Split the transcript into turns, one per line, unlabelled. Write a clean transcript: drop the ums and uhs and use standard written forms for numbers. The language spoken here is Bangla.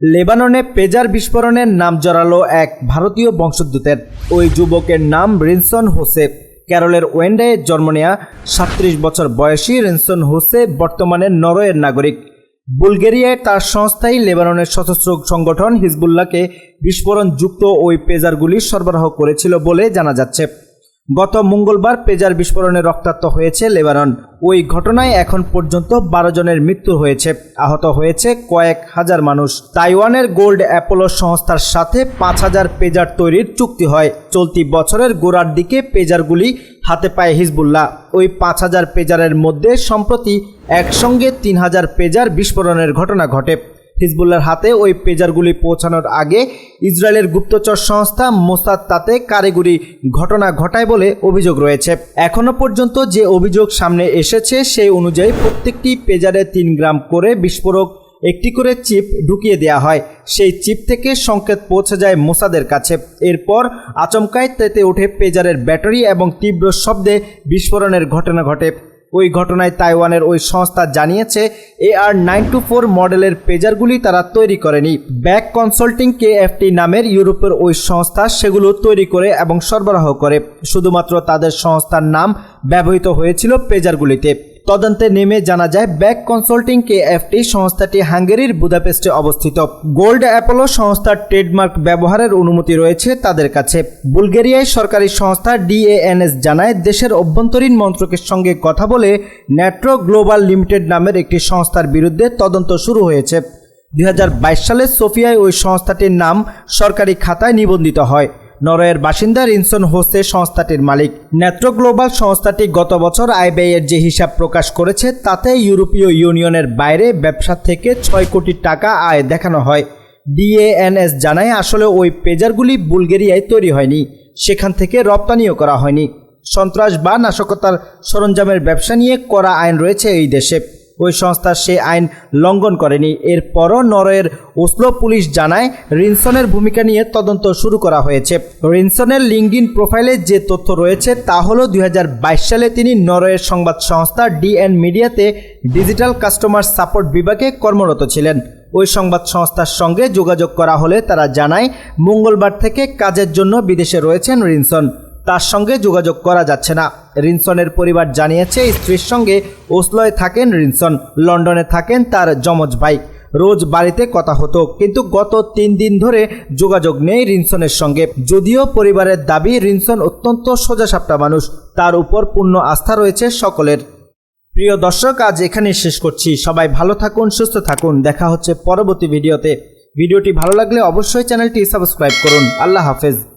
লেবাননে পেজার বিস্ফোরণের নাম জড়ালো এক ভারতীয় বংশোদ্ভূতের। ওই যুবকের নাম রিনসন হোসে। ক্যারলের ওয়েন্ডে জন্ম নেয়া ৩৭ বছর বয়সী রিনসন হোসে বর্তমানে নরওয়ের নাগরিক। বুলগেরিয়ায় তার সংস্থাই লেবাননের সশস্ত্র সংগঠন হিজবুল্লাহকে বিস্ফোরণযুক্ত ওই পেজারগুলি সরবরাহ করেছিল বলে জানা যাচ্ছে। গত মঙ্গলবার পেজার বিস্ফোরণে রক্তাক্ত হয়েছে লেবানন। ওই ঘটনায় এখন পর্যন্ত ১২ জনের মৃত্যু হয়েছে, আহত হয়েছে কয়েক হাজার মানুষ। তাইওয়ানের গোল্ড অ্যাপোলো সংস্থার সাথে ৫,০০০ পেজার তৈরির চুক্তি হয়। চলতি বছরের গোড়ার দিকে পেজারগুলি হাতে পায় হিজবুল্লাহ। ওই ৫,০০০ পেজারের মধ্যে সম্প্রতি একসঙ্গে ৩,০০০ পেজার বিস্ফোরণের ঘটনা ঘটে। হিজবুল্লাহর হাতে ওই পেজারগুলি পৌঁছানোর আগে ইসরায়েলের গুপ্তচর সংস্থা মোসাদ তাতে কারিগরি ঘটনা ঘটায় বলে অভিযোগ রয়েছে। এখনও পর্যন্ত যে অভিযোগ সামনে এসেছে সেই অনুযায়ী প্রত্যেকটি পেজারে ৩ গ্রাম করে বিস্ফোরক একটি করে চিপ ঢুকিয়ে দেওয়া হয়। সেই চিপ থেকে সংকেত পৌঁছে যায় মোসাদের কাছে। এরপর আচমকায় তেতে ওঠে পেজারের ব্যাটারি এবং তীব্র শব্দে বিস্ফোরণের ঘটনা ঘটে। ওই ঘটনায় তাইওয়ানের ওই সংস্থা জানিয়েছে AR-924 মডেলের পেজারগুলি তারা তৈরি করেনি। ব্যাক কনসাল্টিং KFT নামের ইউরোপের ওই সংস্থা সেগুলো তৈরি করে এবং সরবরাহ করে। শুধুমাত্র তাদের সংস্থার নাম ব্যবহৃত হয়েছিল পেজারগুলিতে। তদন্তে নেমে জানা যায় ব্যাক কনসাল্টিং KFT সংস্থাটি হাঙ্গেরির বুদাপেস্টে অবস্থিত। গোল্ড অ্যাপোলো সংস্থার ট্রেডমার্ক ব্যবহারের অনুমতি রয়েছে তাদের কাছে। বুলগেরিয়ায় সরকারি সংস্থা DANS জানায় দেশের অভ্যন্তরীণ মন্ত্রকের সঙ্গে কথা বলে ন্যাট্রো গ্লোবাল লিমিটেড নামের একটি সংস্থার বিরুদ্ধে তদন্ত শুরু হয়েছে। ২০২২ সালে সোফিয়ায় ওই সংস্থাটির নাম সরকারি খাতায় নিবন্ধিত হয়। নরওয়ের বাসিন্দা রিনসন হোসে সংস্থাটির মালিক। ন্যাট্রো গ্লোবাল সংস্থাটি গত বছর আয় ব্যয়ের যে হিসাব প্রকাশ করেছে তাতে ইউরোপীয় ইউনিয়নের বাইরে ব্যবসা থেকে ৬ কোটি টাকা আয় দেখানো হয়। DANS জানায় আসলে ওই পেজারগুলি বুলগেরিয়ায় তৈরি হয়নি, সেখান থেকে রপ্তানিও করা হয়নি। সন্ত্রাস বা নাশকতার সরঞ্জামের ব্যবসা নিয়ে করা আইন রয়েছে এই দেশে। ওই সংস্থা সে আইন লঙ্ঘন করেনি। এরপরও নরওয়ের ওসলো পুলিশ জানায় রিনসনের ভূমিকা নিয়ে তদন্ত শুরু করা হয়েছে। রিনসনের লিঙ্কডইন প্রোফাইলে যে তথ্য রয়েছে তা হলো ২০২২ সালে তিনি নরওয়ের সংবাদ সংস্থা DN মিডিয়াতে ডিজিটাল কাস্টমার সাপোর্ট বিভাগে কর্মরত ছিলেন। ওই সংবাদ সংস্থার সঙ্গে যোগাযোগ করা হলে তারা জানায় মঙ্গলবার থেকে কাজের জন্য বিদেশে রয়েছেন রিনসন। তার সঙ্গে যোগাযোগ করা যাচ্ছে না। রিনসনের পরিবার জানিয়েছে স্ত্রীর সঙ্গে ওসলোয় থাকেন রিনসন, লন্ডনে থাকেন তার যমজ ভাই। রোজ বাড়িতে কথা হতো, কিন্তু গত ৩ দিন ধরে যোগাযোগ নেই রিনসনের সঙ্গে। যদিও পরিবারের দাবি রিনসন অত্যন্ত সোজাসাপটা মানুষ, তার উপর পূর্ণ আস্থা রয়েছে সকলের। প্রিয় দর্শক, আজ এখানেই শেষ করছি। সবাই ভালো থাকুন, সুস্থ থাকুন। দেখা হচ্ছে পরবর্তী ভিডিওতে। ভিডিওটি ভালো লাগলে অবশ্যই চ্যানেলটি সাবস্ক্রাইব করুন। আল্লাহ হাফেজ।